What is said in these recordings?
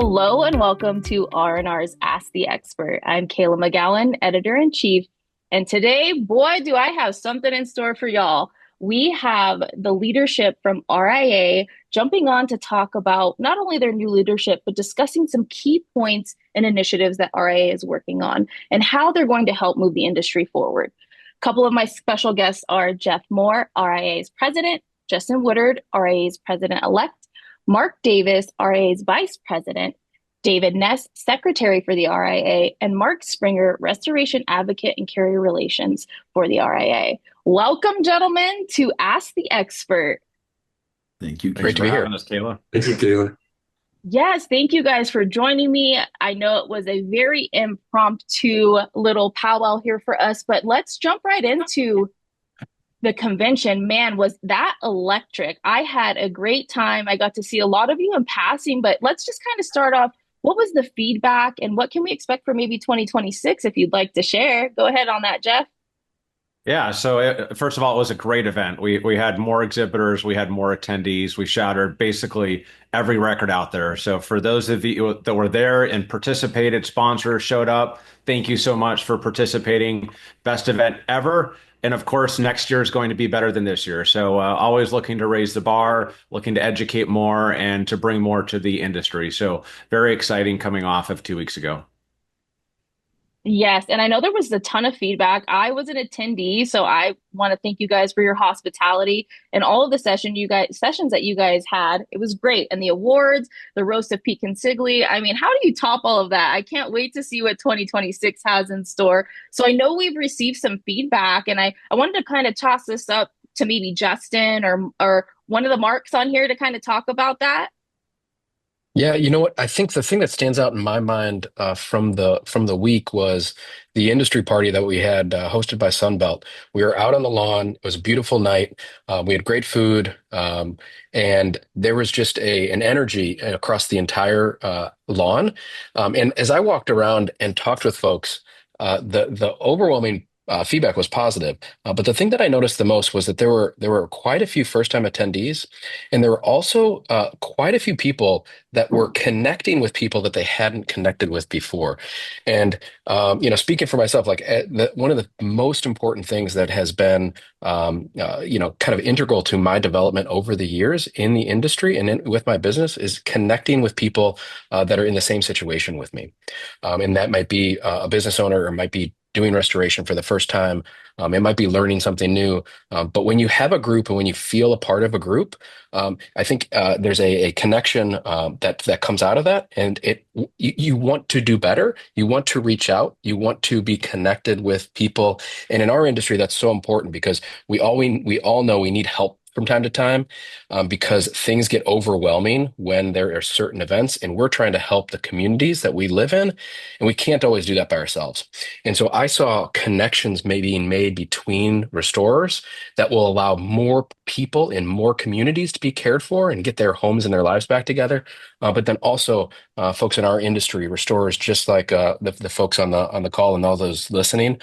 Hello and welcome to R&R's Ask the Expert. I'm Kayla McGowan, Editor-in-Chief, and today, boy, do I have something in store for y'all. We have the leadership from RIA jumping on to talk about not only their new leadership, but discussing some key points and initiatives that RIA is working on and how they're going to help move the industry forward. A couple of my special guests are Jeff Moore, RIA's president, Justin Woodard, RIA's president-elect, Mark Davis, RIA's Vice President, David Ness, Secretary for the RIA, and Mark Springer, Restoration Advocate and Carrier Relations for the RIA. Welcome, gentlemen, to Ask the Expert. Thank you. Great to be here. Having us, Kayla. Thank you, Kayla. Yes, thank you guys for joining me. I know it was a very impromptu little powwow here for us, but let's jump right into the convention. Man, was that electric. I had a great time. I got to see a lot of you in passing, but let's just kind of start off. What was the feedback and what can we expect for maybe 2026 if you'd like to share? Go ahead on that, Jeff. Yeah, so first of all, it was a great event. We had more exhibitors, we had more attendees, we shattered basically every record out there. So for those of you that were there and participated, sponsors showed up, thank you so much for participating. Best event ever. And of course, next year is going to be better than this year. So always looking to raise the bar, looking to educate more and to bring more to the industry. So very exciting coming off of 2 weeks ago. Yes, and I know there was a ton of feedback. I was an attendee, so I want to thank you guys for your hospitality and all of the sessions that you guys had. It was great. And the awards, the roast of Pete Consigli. I mean, how do you top all of that? I can't wait to see what 2026 has in store. So I know we've received some feedback, and I wanted to kind of toss this up to maybe Justin or one of the marks on here to kind of talk about that. Yeah, you know what? I think the thing that stands out in my mind from the week was the industry party that we had hosted by Sunbelt. We were out on the lawn. It was a beautiful night. We had great food, and there was just an energy across the entire lawn. And as I walked around and talked with folks, the overwhelming feedback was positive. But the thing that I noticed the most was that there were quite a few first-time attendees, and there were also quite a few people that were connecting with people that they hadn't connected with before. And speaking for myself, like one of the most important things that has been kind of integral to my development over the years in the industry and with my business is connecting with people that are in the same situation with me. And that might be a business owner or might be doing restoration for the first time. It might be learning something new. But when you have a group and when you feel a part of a group, I think there's a connection that comes out of that. And you want to do better. You want to reach out. You want to be connected with people. And in our industry, that's so important because we all know we need help from time to time because things get overwhelming when there are certain events and we're trying to help the communities that we live in, and we can't always do that by ourselves. And so I saw connections being made between restorers that will allow more people in more communities to be cared for and get their homes and their lives back together. But then also folks in our industry, restorers, just like the folks on the call and all those listening,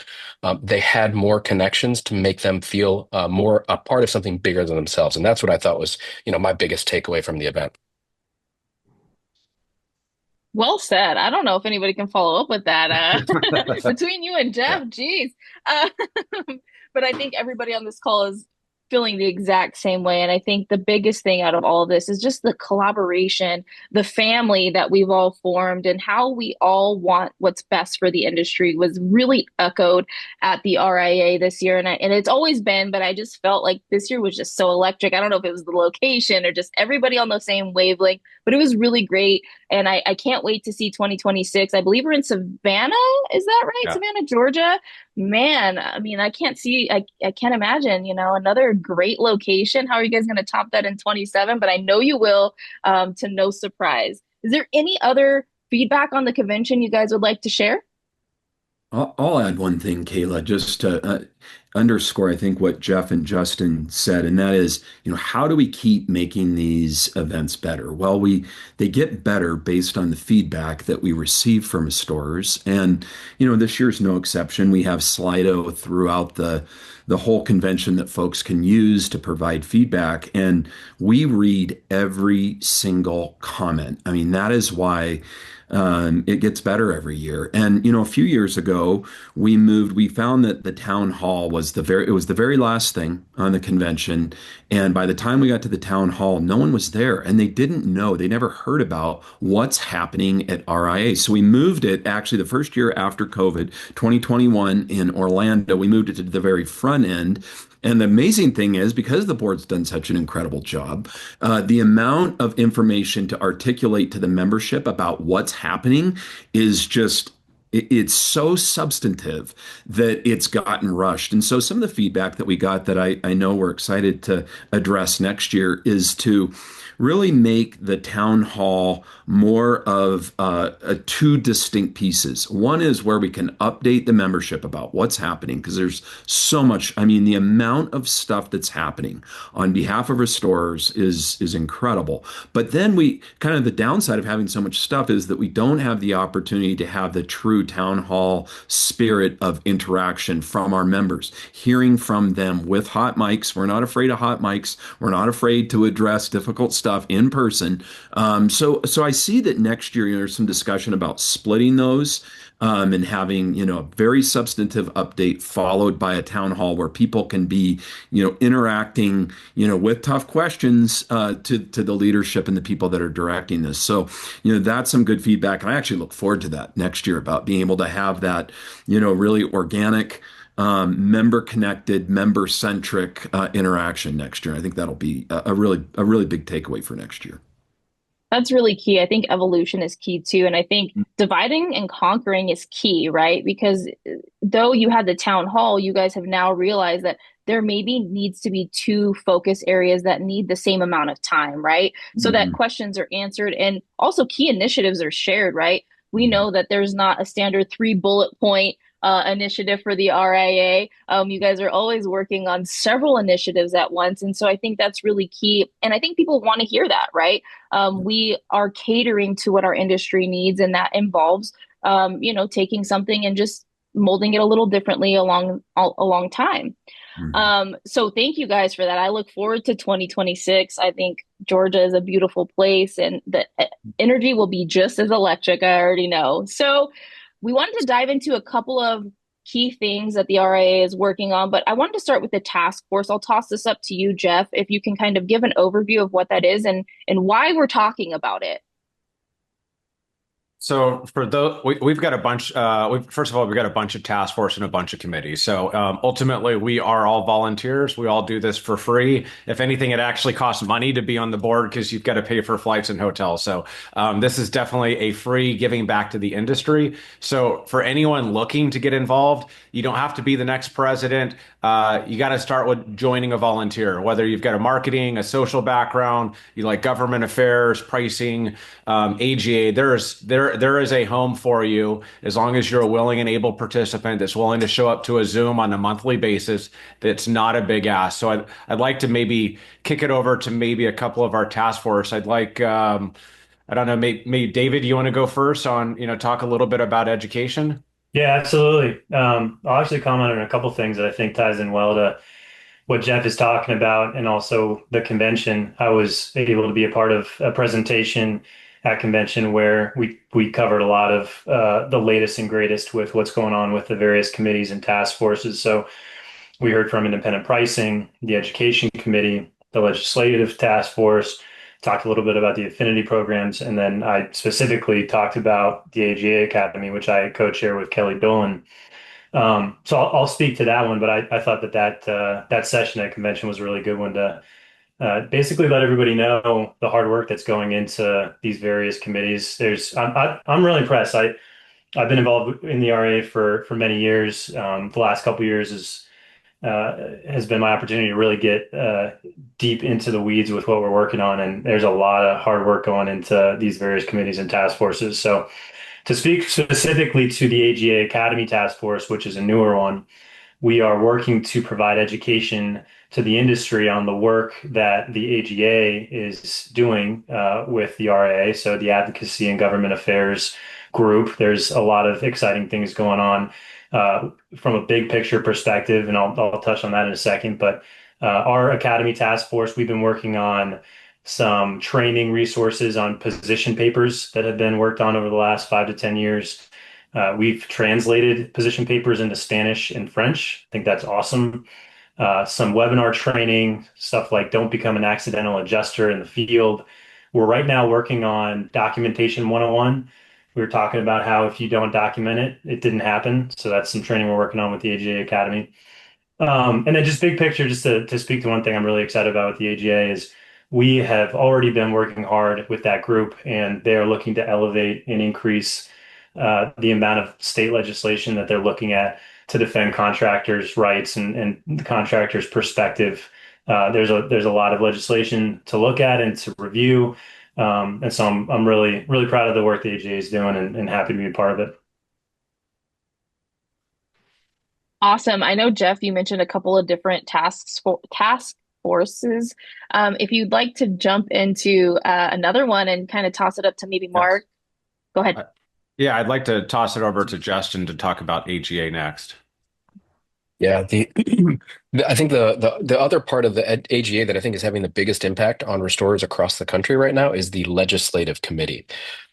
they had more connections to make them feel more a part of something bigger than themselves. And that's what I thought was, my biggest takeaway from the event. Well said. I don't know if anybody can follow up with that between you and Yeah. Jeff. Geez. Uh, but I think everybody on this call is feeling the exact same way. And I think the biggest thing out of all of this is just the collaboration, the family that we've all formed, and how we all want what's best for the industry was really echoed at the RIA this year. And it's always been, but I just felt like this year was just so electric. I don't know if it was the location or just everybody on the same wavelength, but it was really great. And I can't wait to see 2026. I believe we're in Savannah. Is that right? Yeah. Savannah, Georgia. Man, I mean, I can't imagine, another great location. How are you guys going to top that in 27? But I know you will, to no surprise. Is there any other feedback on the convention you guys would like to share? I'll add one thing, Kayla. Just underscore, I think, what Jeff and Justin said, and that is, how do we keep making these events better? Well, they get better based on the feedback that we receive from stores, and this year's no exception. We have Slido throughout the whole convention that folks can use to provide feedback, and we read every single comment. I mean, that is why it gets better every year. And a few years ago, we found that the town hall was it was the very last thing on the convention. And by the time we got to the town hall, no one was there, and they didn't know, they never heard about what's happening at RIA. So we moved it actually the first year after COVID, 2021 in Orlando. We moved it to the very front end. And the amazing thing is, because the board's done such an incredible job, the amount of information to articulate to the membership about what's happening is just it's so substantive that it's gotten rushed. And so some of the feedback that we got that I know we're excited to address next year is to really make the town hall more of two distinct pieces. One is where we can update the membership about what's happening, because there's so much. I mean, the amount of stuff that's happening on behalf of restorers is incredible. But then we kind of the downside of having so much stuff is that we don't have the opportunity to have the true town hall spirit of interaction from our members, hearing from them with hot mics. We're not afraid of hot mics. We're not afraid to address difficult stuff in person. So I see that next year, there's some discussion about splitting those, and having, a very substantive update followed by a town hall where people can be, interacting, with tough questions, to the leadership and the people that are directing this. So, that's some good feedback. And I actually look forward to that next year, about being able to have that, really organic, member connected, member centric interaction next year. I think that'll be a really big takeaway for next year. That's really key. I think evolution is key too. And I think dividing and conquering is key, right? Because though you had the town hall, you guys have now realized that there maybe needs to be two focus areas that need the same amount of time, right? So that Mhm. questions are answered and also key initiatives are shared, right? We know that there's not a standard three bullet point initiative for the RIA. You guys are always working on several initiatives at once. And so I think that's really key. And I think people want to hear that, right? We are catering to what our industry needs, and that involves, taking something and just molding it a little differently along time. Mhm. So thank you guys for that. I look forward to 2026. I think Georgia is a beautiful place, and the energy will be just as electric. I already know. So we wanted to dive into a couple of key things that the RIA is working on, but I wanted to start with the task force. I'll toss this up to you, Jeff, if you can kind of give an overview of what that is and why we're talking about it. So for those, we've got a bunch. First of all, we've got a bunch of task force and a bunch of committees. So ultimately, we are all volunteers. We all do this for free. If anything, it actually costs money to be on the board because you've got to pay for flights and hotels. So this is definitely a free giving back to the industry. So for anyone looking to get involved, you don't have to be the next president. You got to start with joining a volunteer, whether you've got a marketing, a social background, you like government affairs, pricing, AGA. There is a home for you as long as you're a willing and able participant that's willing to show up to a Zoom on a monthly basis. That's not a big ask. So I'd like to maybe kick it over to maybe a couple of our task force. I'd like I don't know, maybe David, you want to go first on, talk a little bit about education? Yeah, absolutely. I'll actually comment on a couple things that I think ties in well to what Jeff is talking about and also the convention. I was able to be a part of a presentation at convention where we covered a lot of the latest and greatest with what's going on with the various committees and task forces. So we heard from independent pricing, the education committee, the legislative task force, talked a little bit about the affinity programs, and then I specifically talked about the AGA Academy, which I co-chair with Kelly Dolan. So I'll speak to that one, but I thought that session at convention was a really good one to basically let everybody know the hard work that's going into these various committees. I'm really impressed. I've been involved in the RA for many years. The last couple of years has been my opportunity to really get deep into the weeds with what we're working on, and there's a lot of hard work going into these various committees and task forces. So to speak specifically to the AGA Academy Task Force, which is a newer one, we are working to provide education to the industry on the work that the AGA is doing with the RIA, so the Advocacy and Government Affairs group. There's a lot of exciting things going on from a big picture perspective, and I'll touch on that in a second. But our Academy Task Force, we've been working on some training resources on position papers that have been worked on over the last 5 to 10 years. We've translated position papers into Spanish and French. I think that's awesome. Some webinar training, stuff like don't become an accidental adjuster in the field. We're right now working on documentation 101. We were talking about how if you don't document it, it didn't happen. So that's some training we're working on with the AGA Academy. And then just big picture, just to speak to one thing I'm really excited about with the AGA is we have already been working hard with that group, and they are looking to elevate and increase the amount of state legislation that they're looking at to defend contractors' rights and the contractors' perspective. There's a lot of legislation to look at and to review, and so I'm really proud of the work the AGA is doing and happy to be a part of it. Awesome. I know, Jeff, you mentioned a couple of different task forces. If you'd like to jump into another one and kind of toss it up to maybe Yes. Mark, go ahead. Yeah, I'd like to toss it over to Justin to talk about AGA next. Yeah, I think the other part of the AGA that I think is having the biggest impact on restorers across the country right now is the legislative committee.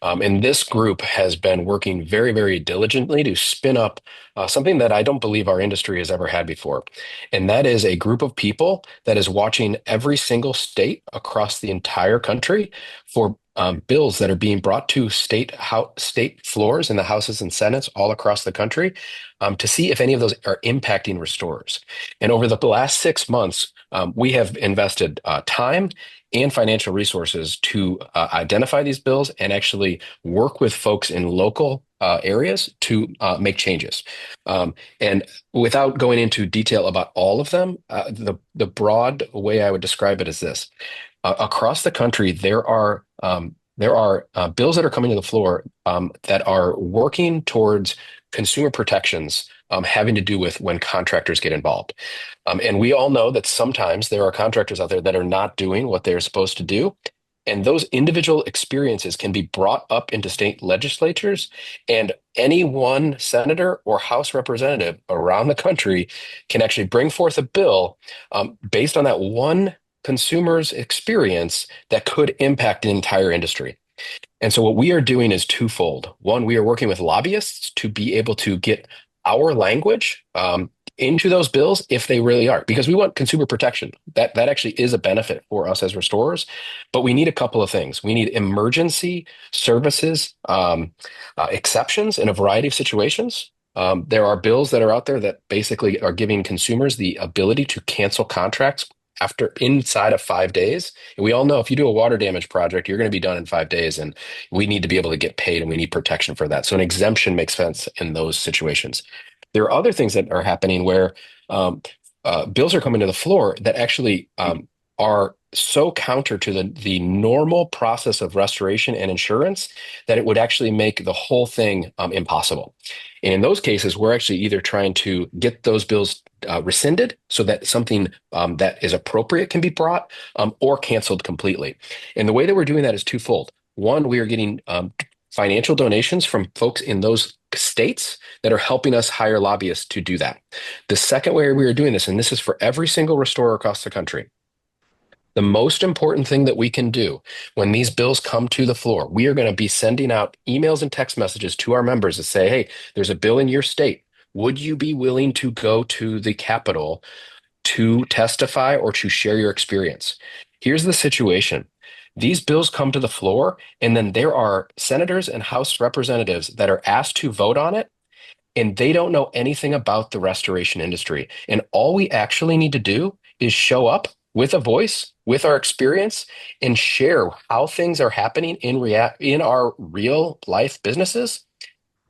And this group has been working very, very diligently to spin up something that I don't believe our industry has ever had before. And that is a group of people that is watching every single state across the entire country for bills that are being brought to state floors in the houses and senates all across the country to see if any of those are impacting restorers. And over the last 6 months, we have invested time and financial resources to identify these bills and actually work with folks in local areas to make changes. And without going into detail about all of them, the broad way I would describe it is this. Across the country, there are bills that are coming to the floor that are working towards consumer protections having to do with when contractors get involved. And we all know that sometimes there are contractors out there that are not doing what they're supposed to do. And those individual experiences can be brought up into state legislatures, and any one senator or House representative around the country can actually bring forth a bill based on that one consumer's experience that could impact the entire industry. And so what we are doing is twofold. One, we are working with lobbyists to be able to get our language into those bills if they really are, because we want consumer protection. That actually is a benefit for us as restorers, but we need a couple of things. We need emergency services exceptions in a variety of situations. There are bills that are out there that basically are giving consumers the ability to cancel contracts after inside of 5 days. And we all know if you do a water damage project, you're going to be done in 5 days, and we need to be able to get paid and we need protection for that. So an exemption makes sense in those situations. There are other things that are happening where bills are coming to the floor that actually are so counter to the normal process of restoration and insurance that it would actually make the whole thing impossible. And in those cases, we're actually either trying to get those bills rescinded so that something that is appropriate can be brought or canceled completely. And the way that we're doing that is twofold. One, we are getting financial donations from folks in those states that are helping us hire lobbyists to do that. The second way we are doing this, and this is for every single restorer across the country, the most important thing that we can do when these bills come to the floor, we are going to be sending out emails and text messages to our members to say, hey, there's a bill in your state. Would you be willing to go to the Capitol to testify or to share your experience? Here's the situation. These bills come to the floor, and then there are senators and House representatives that are asked to vote on it, and they don't know anything about the restoration industry. And all we actually need to do is show up with a voice, with our experience, and share how things are happening in our real life businesses.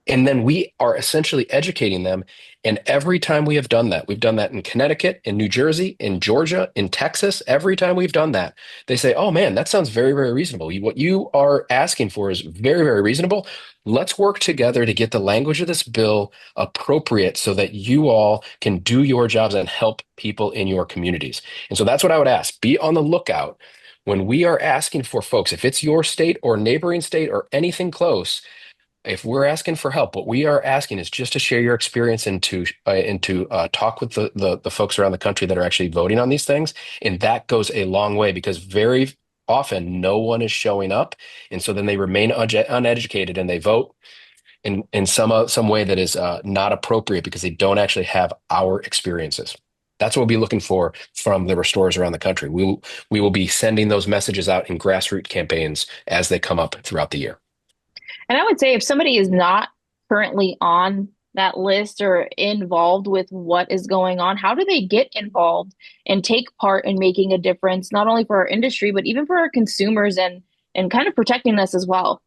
And then we are essentially educating them. And every time we have done that, we've done that in Connecticut, in New Jersey, in Georgia, in Texas. Every time we've done that, they say, "Oh man, that sounds very, very reasonable. What you are asking for is very, very reasonable. Let's work together to get the language of this bill appropriate so that you all can do your jobs and help people in your communities." And so that's what I would ask. Be on the lookout when we are asking for folks, if it's your state or neighboring state or anything close, if we're asking for help, what we are asking is just to share your experience and to talk with the folks around the country that are actually voting on these things. And that goes a long way because very often no one is showing up. And so then they remain uneducated and they vote in some way that is not appropriate because they don't actually have our experiences. That's what we'll be looking for from the restorers around the country. We will be sending those messages out in grassroots campaigns as they come up throughout the year. And I would say if somebody is not currently on that list or involved with what is going on, how do they get involved and take part in making a difference, not only for our industry, but even for our consumers and kind of protecting us as well?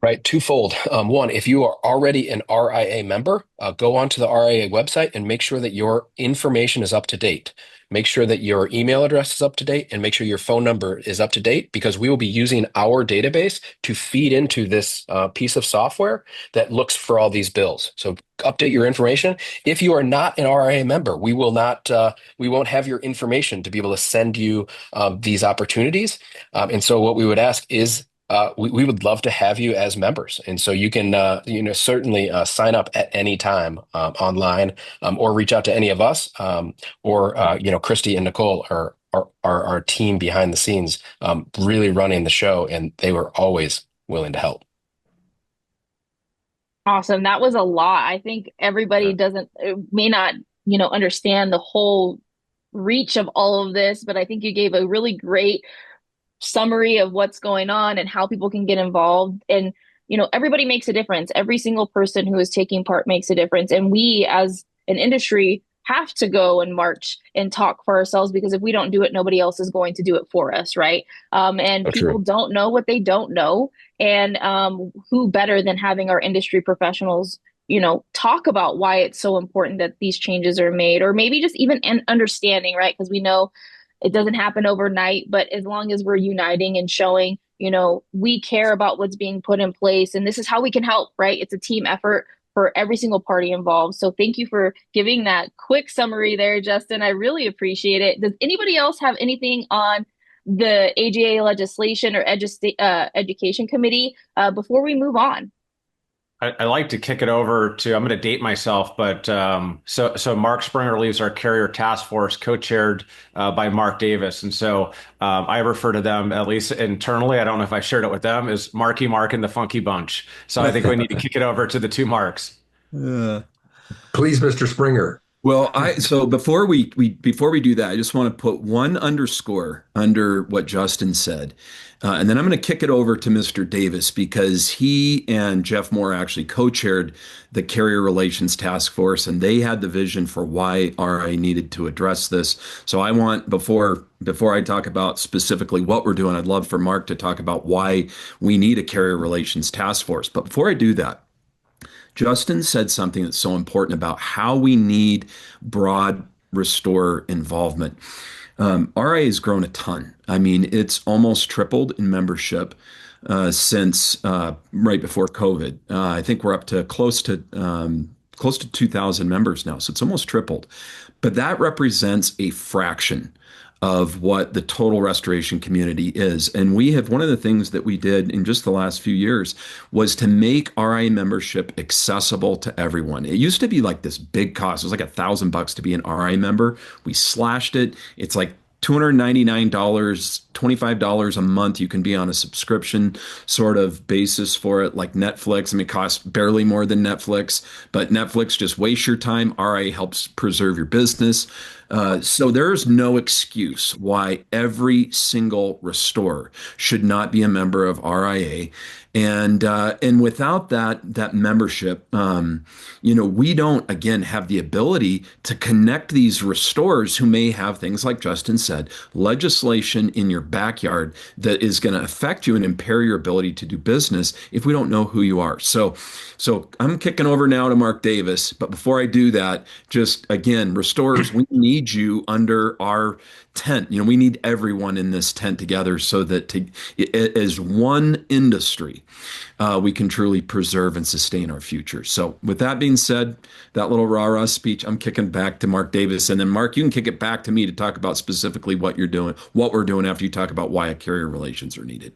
Right, twofold. One, if you are already an RIA member, go onto the RIA website and make sure that your information is up to date. Make sure that your email address is up to date and make sure your phone number is up to date because we will be using our database to feed into this piece of software that looks for all these bills. So update your information. If you are not an RIA member, we won't have your information to be able to send you these opportunities. And so what we would ask is we would love to have you as members. And so you can, certainly sign up at any time online or reach out to any of us or Christy and Nicole are our team behind the scenes really running the show. And they were always willing to help. Awesome. That was a lot. I think everybody may not, understand the whole reach of all of this, but I think you gave a really great summary of what's going on and how people can get involved. And, everybody makes a difference. Every single person who is taking part makes a difference. And we as an industry have to go and march and talk for ourselves because if we don't do it, nobody else is going to do it for us, right? And Oh, people true. don't know what they don't know. And who better than having our industry professionals, talk about why it's so important that these changes are made, or maybe just even an understanding, right? Because we know it doesn't happen overnight, but as long as we're uniting and showing, we care about what's being put in place and this is how we can help, right? It's a team effort for every single party involved. So thank you for giving that quick summary there, Justin. I really appreciate it. Does anybody else have anything on the AGA legislation or education committee before we move on? I like to kick it over to, I'm going to date myself, but so Mark Springer leads our carrier task force, co-chaired by Mark Davis. And so I refer to them, at least internally, I don't know if I shared it with them, as Marky Mark and the Funky Bunch. So I think we need to kick it over to the two Marks. Uh, Please, Mr. Springer. Well, so before we do that, I just want to put one underscore under what Justin said, and then I'm going to kick it over to Mr. Davis because he and Jeff Moore actually co-chaired the Carrier Relations Task Force, and they had the vision for why RI needed to address this. So I want before I talk about specifically what we're doing, I'd love for Mark to talk about why we need a Carrier Relations Task Force. But before I do that, Justin said something that's so important about how we need broad restore involvement. RIA has grown a ton. I mean, it's almost tripled in membership since right before COVID. I think we're up to close to 2,000 members now, so it's almost tripled. But that represents a fraction of what the total restoration community is. And we have one of the things that we did in just the last few years was to make RIA membership accessible to everyone. It used to be like this big cost. It was like $1,000 to be an RIA member. We slashed it. It's like $299, $25 a month. You can be on a subscription sort of basis for it, like Netflix. I mean, it costs barely more than Netflix, but Netflix just wastes your time. RIA helps preserve your business. So there's no excuse why every single restorer should not be a member of RIA. And without that membership, we don't again have the ability to connect these restorers who may have things like Justin said, legislation in your backyard that is going to affect you and impair your ability to do business if we don't know who you are. So I'm kicking over now to Mark Davis, but before I do that, just again, restorers, we need you under our tent. We need everyone in this tent together so that as one industry, we can truly preserve and sustain our future. So with that being said, that little rah-rah speech, I'm kicking back to Mark Davis. And then Mark, you can kick it back to me to talk about specifically what you're doing, what we're doing after you talk about why carrier relations are needed.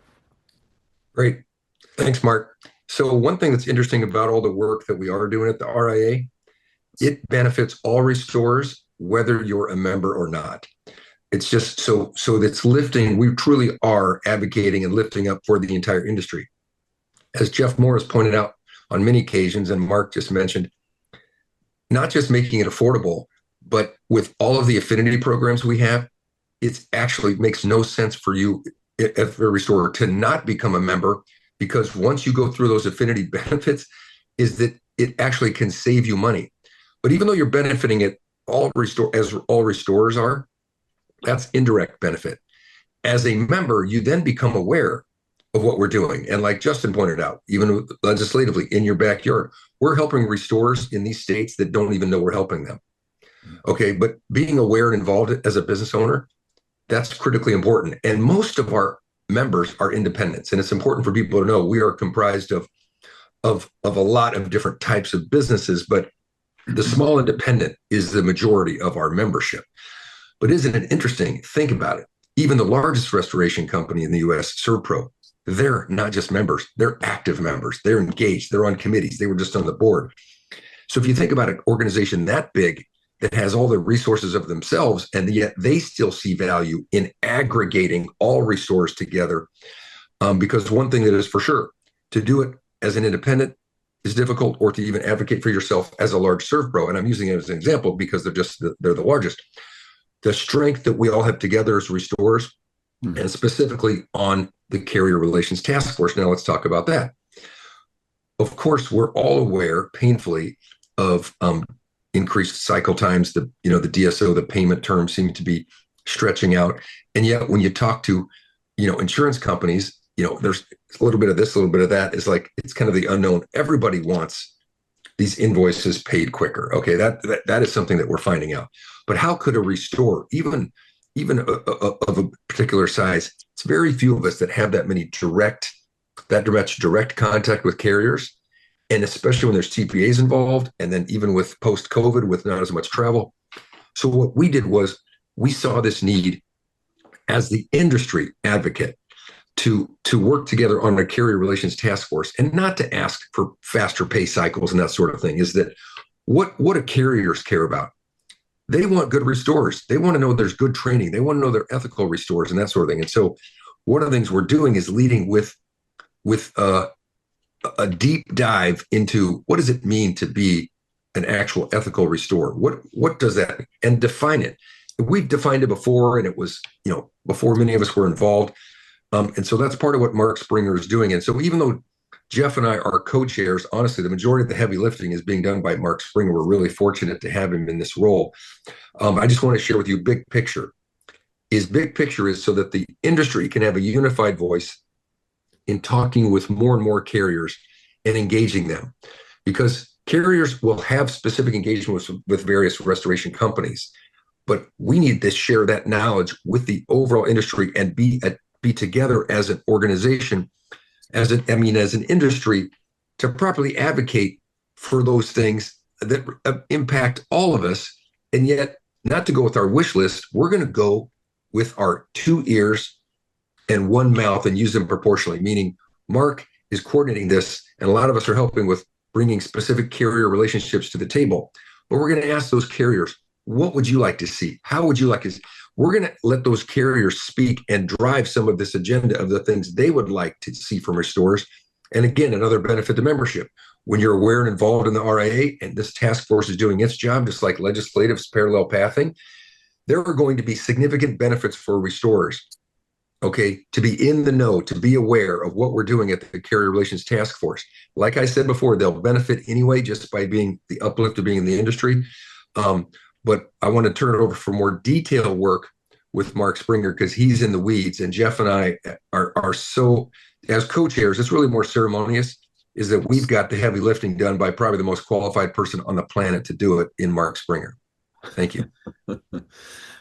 Great. Thanks, Mark. So one thing that's interesting about all the work that we are doing at the RIA, it benefits all restorers, whether you're a member or not. It's just so that's lifting. We truly are advocating and lifting up for the entire industry. As Jeff Morris pointed out on many occasions, and Mark just mentioned, not just making it affordable, but with all of the affinity programs we have, it actually makes no sense for you, as a restorer, to not become a member, because once you go through those affinity benefits, is that it actually can save you money. But even though you're benefiting it, as all restorers are, that's indirect benefit. As a member, you then become aware of what we're doing. And like Justin pointed out, even legislatively in your backyard, we're helping restorers in these states that don't even know we're helping them. Okay, but being aware and involved as a business owner, that's critically important. And most of our members are independents. And it's important for people to know we are comprised of a lot of different types of businesses, but the small independent is the majority of our membership. But isn't it interesting? Think about it. Even the largest restoration company in the US, ServPro, they're not just members, they're active members. They're engaged, they're on committees, they were just on the board. So if you think about an organization that big that has all the resources of themselves, and yet they still see value in aggregating all resources together, because one thing that is for sure, to do it as an independent is difficult, or to even advocate for yourself as a large ServPro, and I'm using it as an example because they're the largest. The strength that we all have together as restorers, and specifically on the Carrier Relations Task Force. Now let's talk about that. Of course, we're all aware, painfully, of increased cycle times. The DSO, the payment terms seem to be stretching out, and yet when you talk to insurance companies, there's a little bit of this, a little bit of that. It's kind of the unknown. Everybody wants these invoices paid quicker. Okay, that is something that we're finding out. But how could a restorer, even of a particular size, it's very few of us that have that much direct contact with carriers, and especially when there's TPAs involved, and then even with post-COVID, with not as much travel. So what we did was we saw this need as the industry advocate to work together on a carrier relations task force, and not to ask for faster pay cycles and that sort of thing. Is that what do carriers care about? They want good restorers. They want to know there's good training. They want to know they're ethical restorers and that sort of thing. And so one of the things we're doing is leading with a deep dive into what does it mean to be an actual ethical restorer? What does that mean? And define it. We've defined it before, and it was, before many of us were involved. And so that's part of what Mark Springer is doing. And so even though Jeff and I are co-chairs, honestly, the majority of the heavy lifting is being done by Mark Springer. We're really fortunate to have him in this role. I just want to share with you big picture. Big picture is so that the industry can have a unified voice in talking with more and more carriers and engaging them, because carriers will have specific engagement with various restoration companies, but we need to share that knowledge with the overall industry and be together as an organization, as an industry, to properly advocate for those things that impact all of us. And yet, not to go with our wish list, we're going to go with our 2 ears and 1 mouth and use them proportionally, meaning Mark is coordinating this, and a lot of us are helping with bringing specific carrier relationships to the table. But we're going to ask those carriers, what would you like to see? How would you like to see? We're going to let those carriers speak and drive some of this agenda of the things they would like to see from restorers. And again, another benefit to membership. When you're aware and involved in the RIA, and this task force is doing its job, just like legislative parallel pathing, there are going to be significant benefits for restorers. Okay, to be in the know, to be aware of what we're doing at the Carrier Relations Task Force. Like I said before, they'll benefit anyway just by being the uplift of being in the industry. But I want to turn it over for more detailed work with Mark Springer because he's in the weeds, and Jeff and I are so, as co-chairs, it's really more ceremonious. Is that we've got the heavy lifting done by probably the most qualified person on the planet to do it in Mark Springer. Thank you.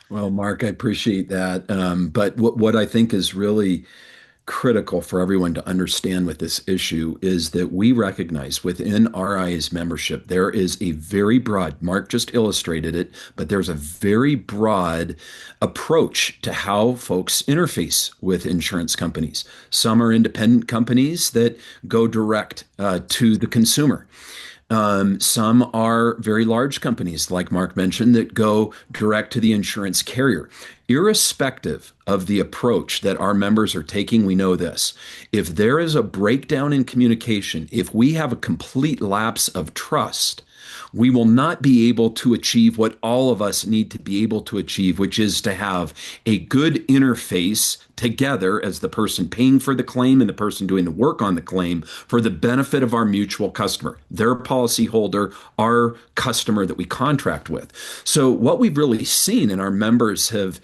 Well, Mark, I appreciate that. But what I think is really critical for everyone to understand with this issue is that we recognize within RIA's membership, there is a very broad, Mark just illustrated it, but there's a very broad approach to how folks interface with insurance companies. Some are independent companies that go direct to the consumer. Some are very large companies, like Mark mentioned, that go direct to the insurance carrier. Irrespective of the approach that our members are taking, we know this. If there is a breakdown in communication, if we have a complete lapse of trust, we will not be able to achieve what all of us need to be able to achieve, which is to have a good interface together as the person paying for the claim and the person doing the work on the claim for the benefit of our mutual customer, their policyholder, our customer that we contract with. So what we've really seen, and our members have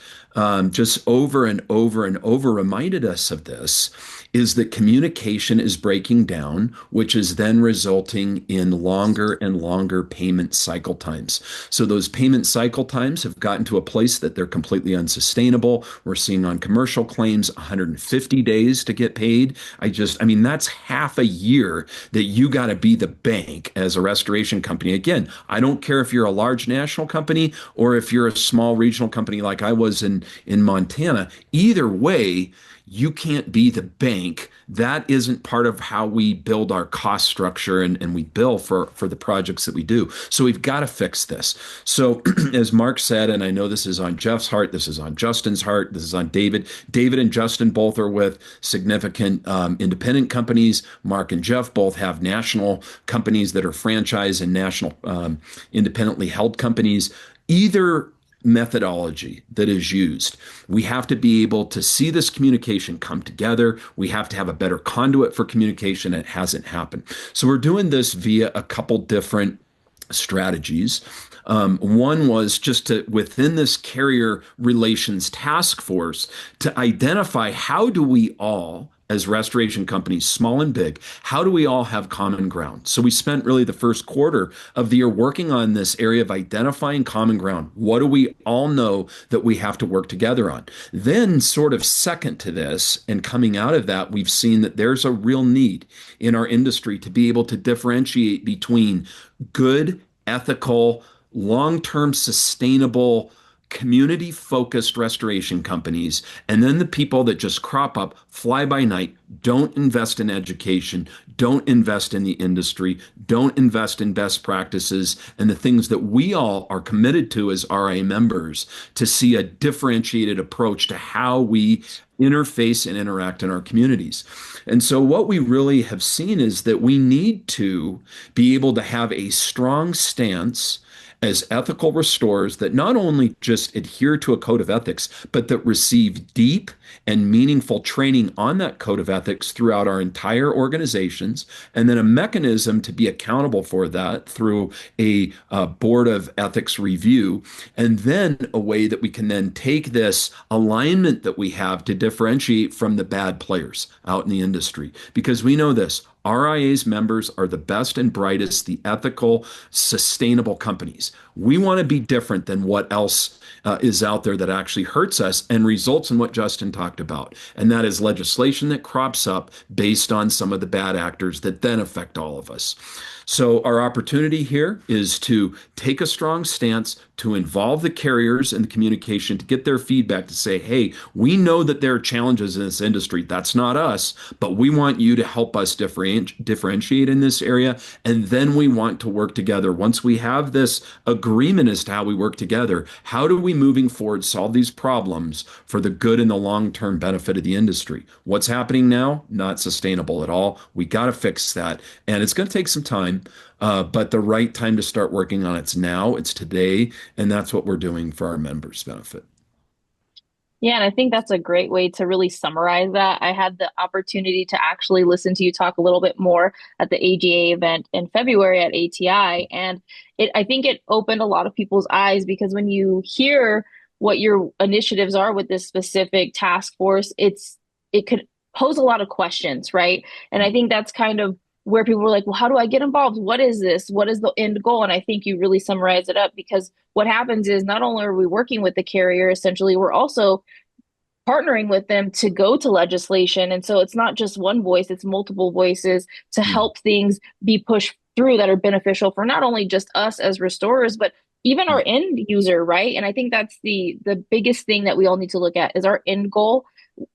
just over and over and over reminded us of this, is that communication is breaking down, which is then resulting in longer and longer payment cycle times. So those payment cycle times have gotten to a place that they're completely unsustainable. We're seeing on commercial claims 150 days to get paid. I mean, that's half a year that you got to be the bank as a restoration company. Again, I don't care if you're a large national company or if you're a small regional company like I was in Montana. Either way, you can't be the bank. That isn't part of how we build our cost structure and we bill for the projects that we do. So we've got to fix this. So as Mark said, and I know this is on Jeff's heart, this is on Justin's heart, this is on David. David and Justin both are with significant independent companies. Mark and Jeff both have national companies that are franchise and national independently held companies. Either methodology that is used. We have to be able to see this communication come together. We have to have a better conduit for communication. It hasn't happened. So we're doing this via a couple different strategies. One was just to, within this carrier relations task force, to identify how do we all, as restoration companies, small and big, how do we all have common ground? So we spent really the first quarter of the year working on this area of identifying common ground. What do we all know that we have to work together on? Then, sort of second to this, and coming out of that, we've seen that there's a real need in our industry to be able to differentiate between good, ethical, long-term sustainable community focused restoration companies, and then the people that just crop up, fly by night, don't invest in education, don't invest in the industry, don't invest in best practices and the things that we all are committed to as RIA members, to see a differentiated approach to how we interface and interact in our communities. And so what we really have seen is that we need to be able to have a strong stance as ethical restorers that not only just adhere to a code of ethics, but that receive deep and meaningful training on that code of ethics throughout our entire organizations, and then a mechanism to be accountable for that through a board of ethics review, and then a way that we can then take this alignment that we have to differentiate from the bad players out in the industry. Because we know this, RIA's members are the best and brightest, the ethical, sustainable companies. We want to be different than what else is out there that actually hurts us and results in what Justin talked about. And that is legislation that crops up based on some of the bad actors that then affect all of us. So our opportunity here is to take a strong stance, to involve the carriers in the communication, to get their feedback, to say, hey, we know that there are challenges in this industry. That's not us, but we want you to help us differentiate in this area. And then we want to work together. Once we have this agreement as to how we work together, how do we moving forward solve these problems for the good and the long-term benefit of the industry? What's happening now? Not sustainable at all. We got to fix that. And it's going to take some time. But the right time to start working on it's now, it's today, and that's what we're doing for our members' benefit. Yeah, and I think that's a great way to really summarize that. I had the opportunity to actually listen to you talk a little bit more at the AGA event in February at ATI, and I think it opened a lot of people's eyes because when you hear what your initiatives are with this specific task force, it could pose a lot of questions, right? And I think that's kind of where people were like, well, how do I get involved? What is this? What is the end goal? And I think you really summarize it up, because what happens is not only are we working with the carrier, essentially, we're also partnering with them to go to legislation. And so it's not just one voice, it's multiple voices to help things be pushed through that are beneficial for not only just us as restorers, but even our end user, right? And I think that's the biggest thing that we all need to look at is our end goal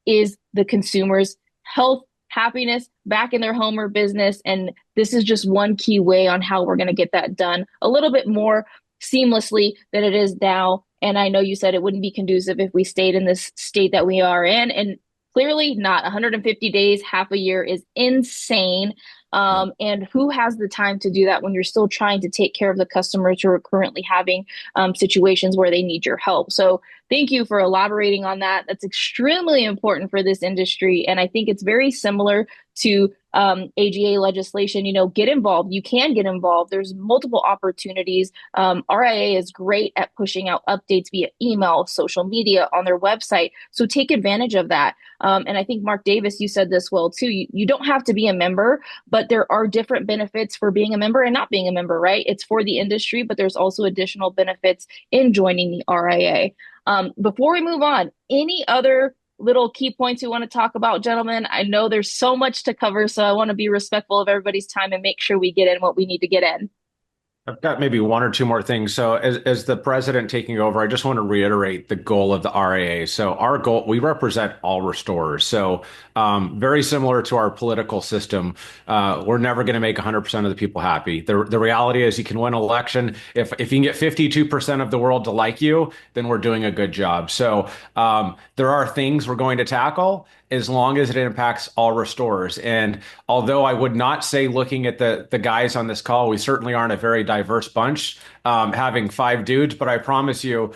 is the consumer's health, happiness back in their home or business. And this is just one key way on how we're going to get that done a little bit more seamlessly than it is now. And I know you said it wouldn't be conducive if we stayed in this state that we are in. And clearly not. 150 days, half a year is insane. And who has the time to do that when you're still trying to take care of the customers who are currently having situations where they need your help? So thank you for elaborating on that. That's extremely important for this industry. And I think it's very similar to AGA legislation. Get involved. You can get involved. There's multiple opportunities. RIA is great at pushing out updates via email, social media, on their website. So take advantage of that. And I think, Mark Davis, you said this well, too. You don't have to be a member, but there are different benefits for being a member and not being a member, right? It's for the industry, but there's also additional benefits in joining the RIA. Before we move on, any other little key points we want to talk about, gentlemen? I know there's so much to cover, so I want to be respectful of everybody's time and make sure we get in what we need to get in. I've got maybe one or two more things. So as the president taking over, I just want to reiterate the goal of the RIA. So our goal, we represent all restorers. So very similar to our political system, we're never going to make 100% of the people happy. The reality is you can win an election. If you can get 52% of the world to like you, then we're doing a good job. So there are things we're going to tackle as long as it impacts all restorers. And although I would not say, looking at the guys on this call, we certainly aren't a very diverse bunch, having 5 dudes, but I promise you,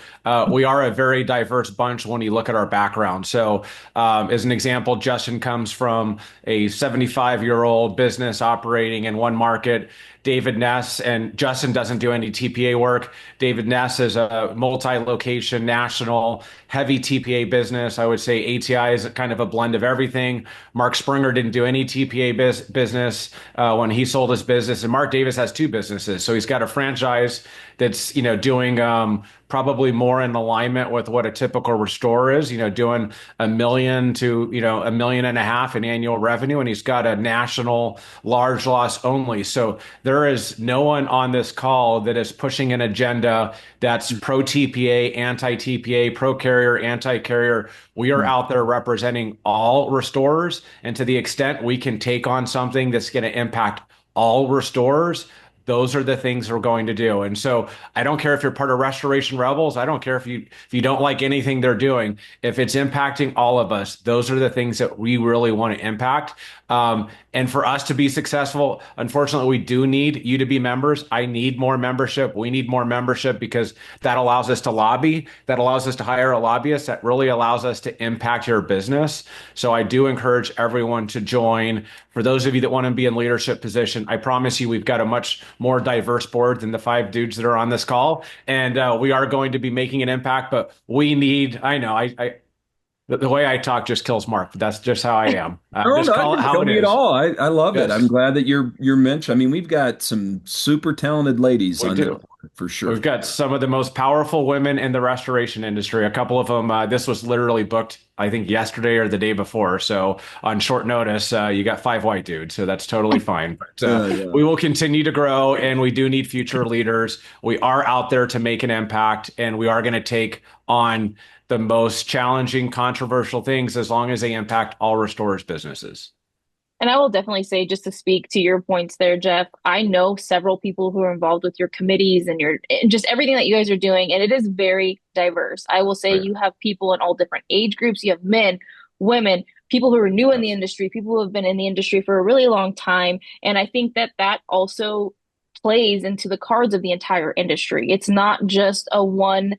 we are a very diverse bunch when you look at our background. So as an example, Justin comes from a 75-year-old business operating in one market. David Ness, and Justin doesn't do any TPA work. David Ness is a multi-location, national, heavy TPA business. I would say ATI is kind of a blend of everything. Mark Springer didn't do any TPA business when he sold his business. And Mark Davis has 2 businesses. So he's got a franchise that's, doing probably more in alignment with what a typical restorer is, doing $1 million to, $1.5 million in annual revenue. And he's got a national large loss only. So there is no one on this call that is pushing an agenda that's pro TPA, anti TPA, pro carrier, anti carrier. We are out there representing all restorers. And to the extent we can take on something that's going to impact all restorers, those are the things we're going to do. And so I don't care if you're part of Restoration Rebels. I don't care if you don't like anything they're doing. If it's impacting all of us, those are the things that we really want to impact. And for us to be successful, unfortunately, we do need you to be members. I need more membership. We need more membership because that allows us to lobby. That allows us to hire a lobbyist. That really allows us to impact your business. So I do encourage everyone to join. For those of you that want to be in leadership position, I promise you we've got a much more diverse board than the 5 dudes that are on this call. And we are going to be making an impact, but we need, I know, the way I talk just kills Mark, but that's just how I am. No, Just no, call it how kill it me at is. all. I love it. Yes. I'm glad that you're mentioned. I mean, we've got some super talented ladies We on do. the board for sure. We've got some of the most powerful women in the restoration industry. A couple of them, this was literally booked, I think, yesterday or the day before. So on short notice, you got 5 white dudes. So that's totally fine. But Yeah. we will continue to grow, and we do need future leaders. We are out there to make an impact, and we are going to take on the most challenging, controversial things as long as they impact all restorers' businesses. And I will definitely say, just to speak to your points there, Jeff, I know several people who are involved with your committees and just everything that you guys are doing, and it is very diverse. I will say you have people in all different age groups. You have men, women, people who are new in the industry, people who have been in the industry for a really long time. And I think that also plays into the cards of the entire industry. It's not just a one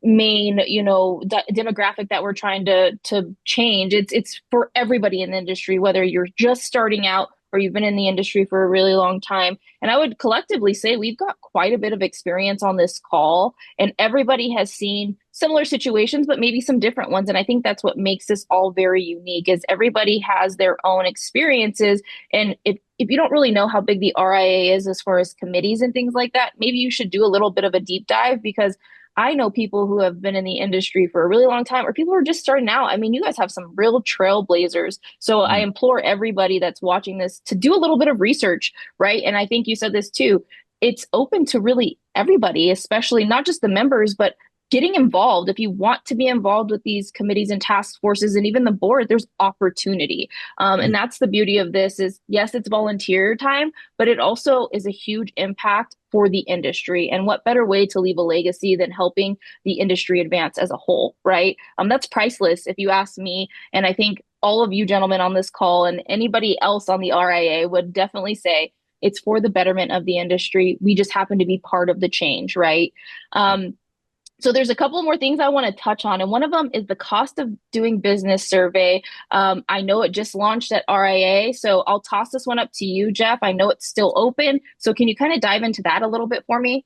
main demographic that we're trying to change. It's for everybody in the industry, whether you're just starting out or you've been in the industry for a really long time. And I would collectively say we've got quite a bit of experience on this call, and everybody has seen similar situations, but maybe some different ones. And I think that's what makes this all very unique is everybody has their own experiences. And if you don't really know how big the RIA is as far as committees and things like that, maybe you should do a little bit of a deep dive because I know people who have been in the industry for a really long time or people who are just starting out. I mean, you guys have some real trailblazers. So I implore everybody that's watching this to do a little bit of research, right? And I think you said this too. It's open to really everybody, especially not just the members, but getting involved. If you want to be involved with these committees and task forces and even the board, there's opportunity. And that's the beauty of this is, yes, it's volunteer time, but it also is a huge impact for the industry. And what better way to leave a legacy than helping the industry advance as a whole, right? That's priceless if you ask me. And I think all of you gentlemen on this call and anybody else on the RIA would definitely say it's for the betterment of the industry. We just happen to be part of the change, right? So there's a couple more things I want to touch on, and one of them is the cost of doing business survey. I know it just launched at RIA, so I'll toss this one up to you, Jeff. I know it's still open, so can you kind of dive into that a little bit for me?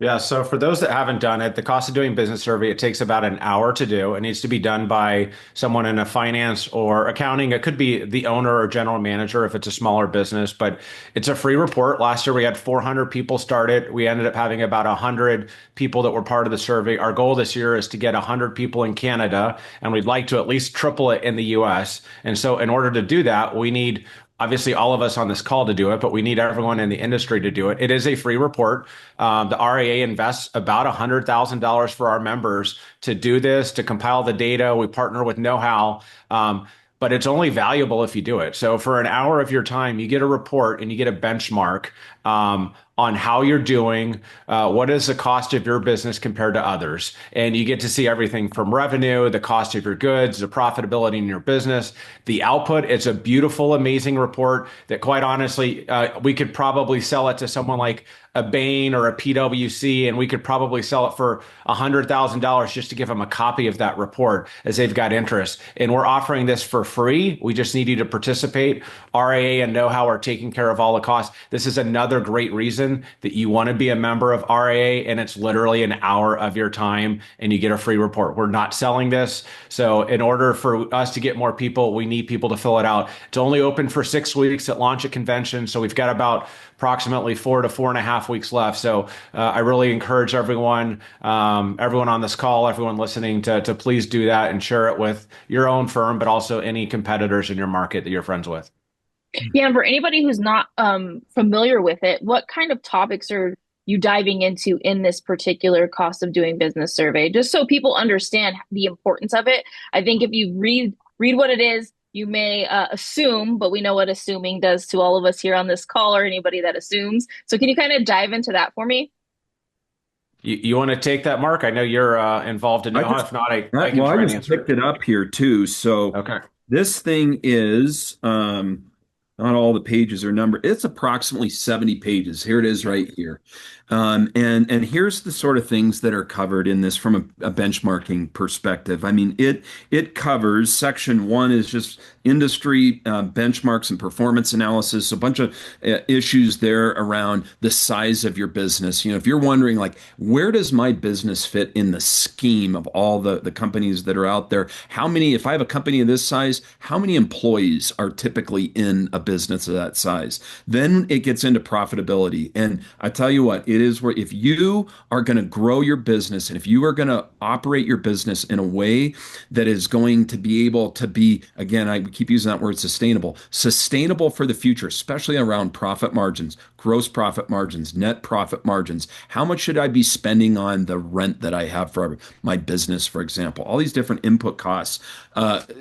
Yeah, so for those that haven't done it, the cost of doing business survey, it takes about an hour to do. It needs to be done by someone in a finance or accounting. It could be the owner or general manager if it's a smaller business, but it's a free report. Last year we had 400 people start it. We ended up having about 100 people that were part of the survey. Our goal this year is to get 100 people in Canada, and we'd like to at least triple it in the US. And so in order to do that, we need obviously all of us on this call to do it, but we need everyone in the industry to do it. It is a free report. The RIA invests about $100,000 for our members to do this, to compile the data. We partner with Know-How. But it's only valuable if you do it. So for an hour of your time, you get a report and you get a benchmark on how you're doing, what is the cost of your business compared to others. And you get to see everything from revenue, the cost of your goods, the profitability in your business, the output. It's a beautiful, amazing report that quite honestly, we could probably sell it to someone like a Bain or a PwC, and we could probably sell it for $100,000 just to give them a copy of that report as they've got interest. And we're offering this for free. We just need you to participate. RIA and Know-How are taking care of all the costs. This is another great reason that you want to be a member of RIA, and it's literally an hour of your time and you get a free report. We're not selling this. So in order for us to get more people, we need people to fill it out. It's only open for 6 weeks at launch at convention. So we've got about approximately 4 to 4.5 weeks left. So I really encourage everyone, everyone on this call, everyone listening to please do that and share it with your own firm, but also any competitors in your market that you're friends with. Yeah, and for anybody who's not familiar with it, what kind of topics are you diving into in this particular cost of doing business survey? Just so people understand the importance of it. I think if you read what it is, you may assume, but we know what assuming does to all of us here on this call or anybody that assumes. So can you kind of dive into that for me? You want to take that, Mark? I know you're involved in Know-How. If not, I can try and answer picked it up here too. So okay. This thing is not all the pages are numbered. It's approximately 70 pages. Here it is right here. And here's the sort of things that are covered in this from a benchmarking perspective. I mean, it covers section 1 is just industry benchmarks and performance analysis, a bunch of issues there around the size of your business. You know, if you're wondering like, where does my business fit in the scheme of all the companies that are out there? How many, if I have a company of this size, how many employees are typically in a business of that size? Then it gets into profitability. And I tell you what, it is where if you are going to grow your business and if you are going to operate your business in a way that is going to be able to be, again, I keep using that word sustainable for the future, especially around profit margins, gross profit margins, net profit margins. How much should I be spending on the rent that I have for my business, for example? All these different input costs,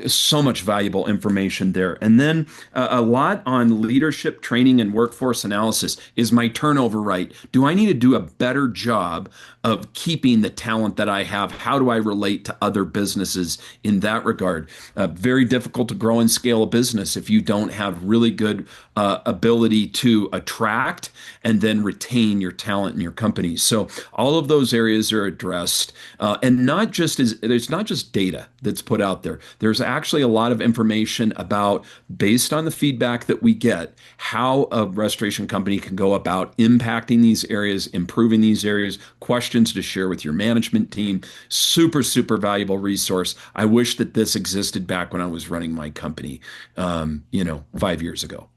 so much valuable information there. And then a lot on leadership training and workforce analysis. Is my turnover right? Do I need to do a better job of keeping the talent that I have? How do I relate to other businesses in that regard? Very difficult to grow and scale a business if you don't have really good ability to attract attract and then retain your talent in your company. So all of those areas are addressed, and not just as there's not just data that's put out there. There's actually a lot of information about, based on the feedback that we get, how a restoration company can go about impacting these areas, improving these areas, questions to share with your management team. Super, super valuable resource. I wish that this existed back when I was running my company, 5 years ago.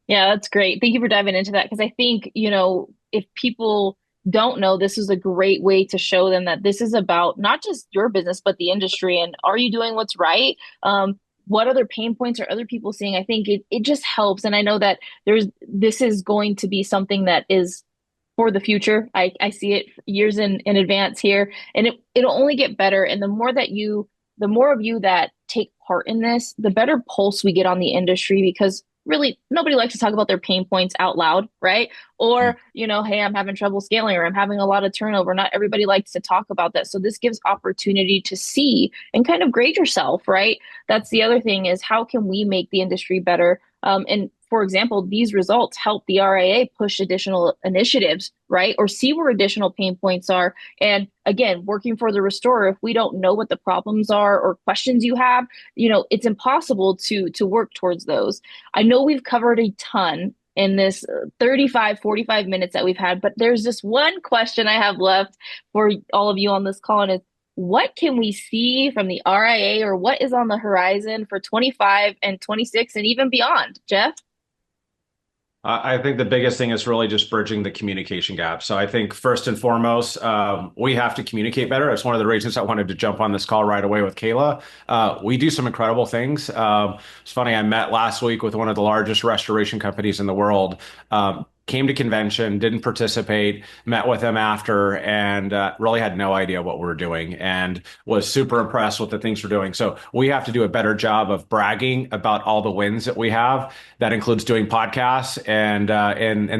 Yeah, that's great. Thank you for diving into that because I think, if people don't know, this is a great way to show them that this is about not just your business, but the industry. And are you doing what's right? What other pain points are other people seeing? I think it just helps. And I know that this is going to be something that is for the future. I see it years in advance here, and it'll only get better. And the more of you that take part in this, the better pulse we get on the industry because really nobody likes to talk about their pain points out loud, right? Or, hey, I'm having trouble scaling or I'm having a lot of turnover. Not everybody likes to talk about that. So this gives opportunity to see and kind of grade yourself, right? That's the other thing is how can we make the industry better? And for example, these results help the RIA push additional initiatives, right? Or see where additional pain points are. And again, working for the restorer, if we don't know what the problems are or questions you have, it's impossible to work towards those. I know we've covered a ton in this 45 minutes that we've had, but there's just one question I have left for all of you on this call, and it's what can we see from the RIA or what is on the horizon for 25 and 26 and even beyond? Jeff? I think the biggest thing is really just bridging the communication gap. So I think first and foremost, we have to communicate better. It's one of the reasons I wanted to jump on this call right away with Kayla. We do some incredible things. It's funny, I met last week with one of the largest restoration companies in the world. Came to convention, didn't participate, met with them after, and really had no idea what we were doing and was super impressed with the things we're doing. So we have to do a better job of bragging about all the wins that we have. That includes doing podcasts and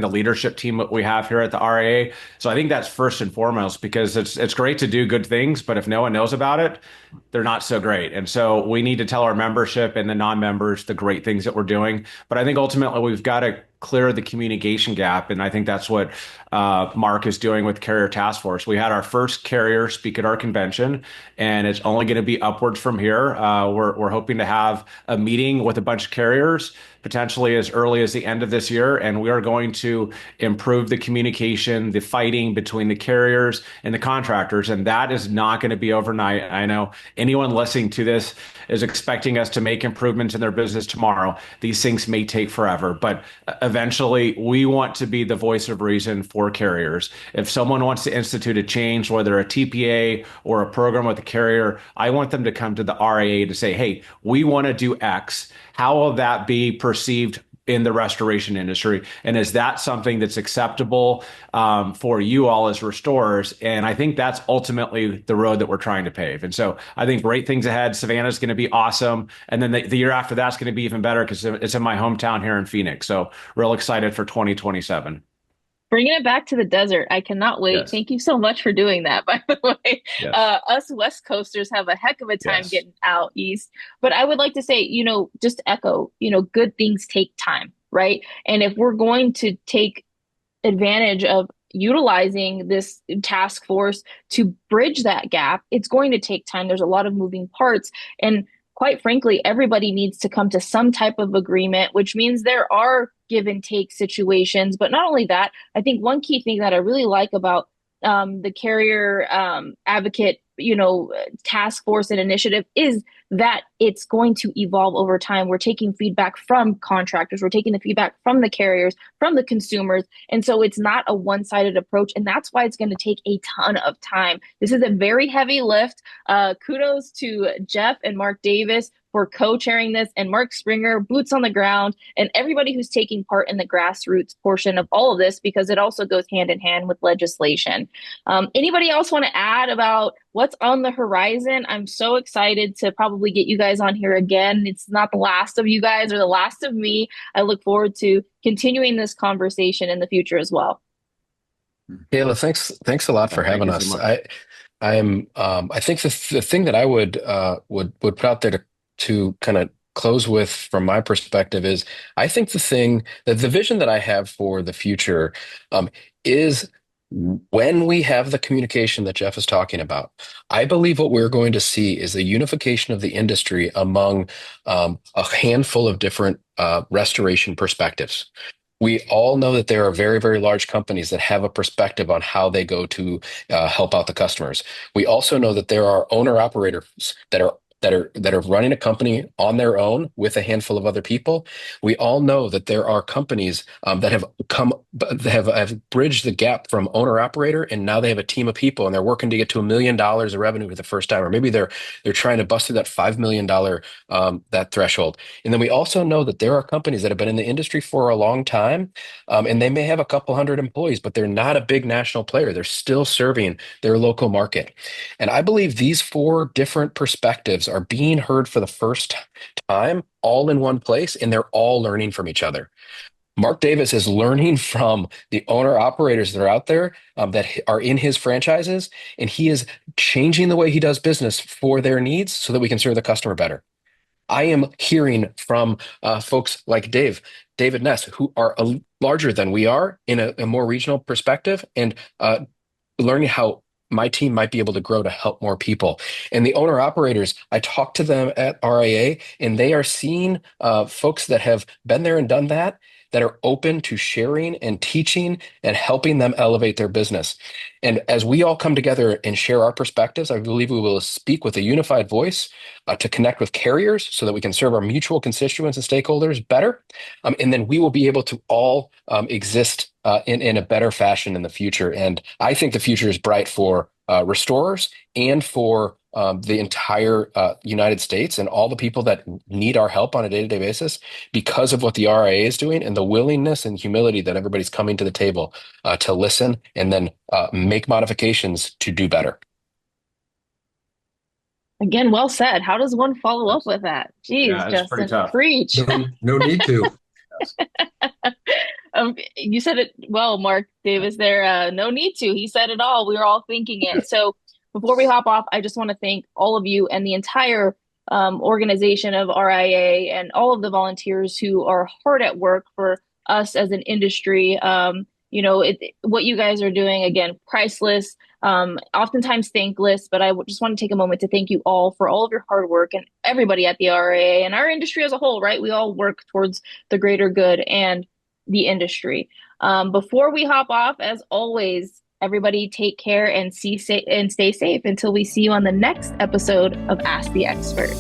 the leadership team that we have here at the RIA. So I think that's first and foremost because it's great to do good things, but if no one knows about it, they're not so great. And so we need to tell our membership and the non-members the great things that we're doing. But I think ultimately we've got to clear the communication gap. And I think that's what Mark is doing with Carrier Task Force. We had our first carrier speak at our convention, and it's only going to be upwards from here. We're hoping to have a meeting with a bunch of carriers potentially as early as the end of this year. And we are going to improve the communication, the fighting between the carriers and the contractors. And that is not going to be overnight. I know anyone listening to this is expecting us to make improvements in their business tomorrow. These things may take forever, but eventually we want to be the voice of reason for carriers. If someone wants to institute a change, whether a TPA or a program with a carrier, I want them to come to the RIA to say, hey, we want to do X. How will that be perceived in the restoration industry? And is that something that's acceptable for you all as restorers? And I think that's ultimately the road that we're trying to pave. And so I think great things ahead. Savannah's going to be awesome. And then the year after that's going to be even better because it's in my hometown here in Phoenix. So real excited for 2027. Bringing it back to the desert. I cannot wait. Yes. Thank you so much for doing that, by the way. Yes. Us West Coasters have a heck of a time Yes. getting out east. But I would like to say, just to echo, good things take time, right? And if we're going to take advantage of utilizing this task force to bridge that gap, it's going to take time. There's a lot of moving parts. And quite frankly, everybody needs to come to some type of agreement, which means there are give and take situations. But not only that, I think one key thing that I really like about the carrier advocate, task force and initiative is that it's going to evolve over time. We're taking feedback from contractors. We're taking the feedback from the carriers, from the consumers. And so it's not a one-sided approach. And that's why it's going to take a ton of time. This is a very heavy lift. Kudos to Jeff and Mark Davis for co-chairing this, and Mark Springer, boots on the ground, and everybody who's taking part in the grassroots portion of all of this, because it also goes hand in hand with legislation. Anybody else want to add about what's on the horizon? I'm so excited to probably get you guys on here again. It's not the last of you guys or the last of me. I look forward to continuing this conversation in the future as well. Kayla, thanks a lot for having us. So I think the thing that I would put out there to kind of close with from my perspective is I think the vision that I have for the future is when we have the communication that Jeff is talking about. I believe what we're going to see is the unification of the industry among a handful of different restoration perspectives. We all know that there are very, very large companies that have a perspective on how they go to help out the customers. We also know that there are owner operators that are running a company on their own with a handful of other people. We all know that there are companies that have bridged the gap from owner operator, and now they have a team of people, and they're working to get to $1 million of revenue for the first time, or maybe they're trying to bust through that $5 million that threshold. And then we also know that there are companies that have been in the industry for a long time, and they may have a couple hundred employees, but they're not a big national player. They're still serving their local market. And I believe these four different perspectives are being heard for the first time all in one place, and they're all learning from each other. Mark Davis is learning from the owner operators that are out there that are in his franchises, and he is changing the way he does business for their needs so that we can serve the customer better. I am hearing from folks like David Ness, who are larger than we are in a more regional perspective, and learning how my team might be able to grow to help more people. And the owner operators, I talked to them at RIA, and they are seeing folks that have been there and done that are open to sharing and teaching and helping them elevate their business. And as we all come together and share our perspectives, I believe we will speak with a unified voice to connect with carriers so that we can serve our mutual constituents and stakeholders better. And then we will be able to all exist in a better fashion in the future. And I think the future is bright for restorers and for the entire United States and all the people that need our help on a day-to-day basis because of what the RIA is doing and the willingness and humility that everybody's coming to the table to listen and then make modifications to do better. Again, well said. How does one follow up with that? Jeez, Yeah, it's pretty Justin, tough. preach. No need to. You said it well, Mark Davis there. No need to. He said it all. We were all thinking it. So before we hop off, I just want to thank all of you and the entire organization of RIA and all of the volunteers who are hard at work for us as an industry. What you guys are doing, again, priceless, oftentimes thankless, but I just want to take a moment to thank you all for all of your hard work and everybody at the RIA and our industry as a whole, right? We all work towards the greater good and the industry. Before we hop off, as always, everybody take care and stay safe until we see you on the next episode of Ask the Expert.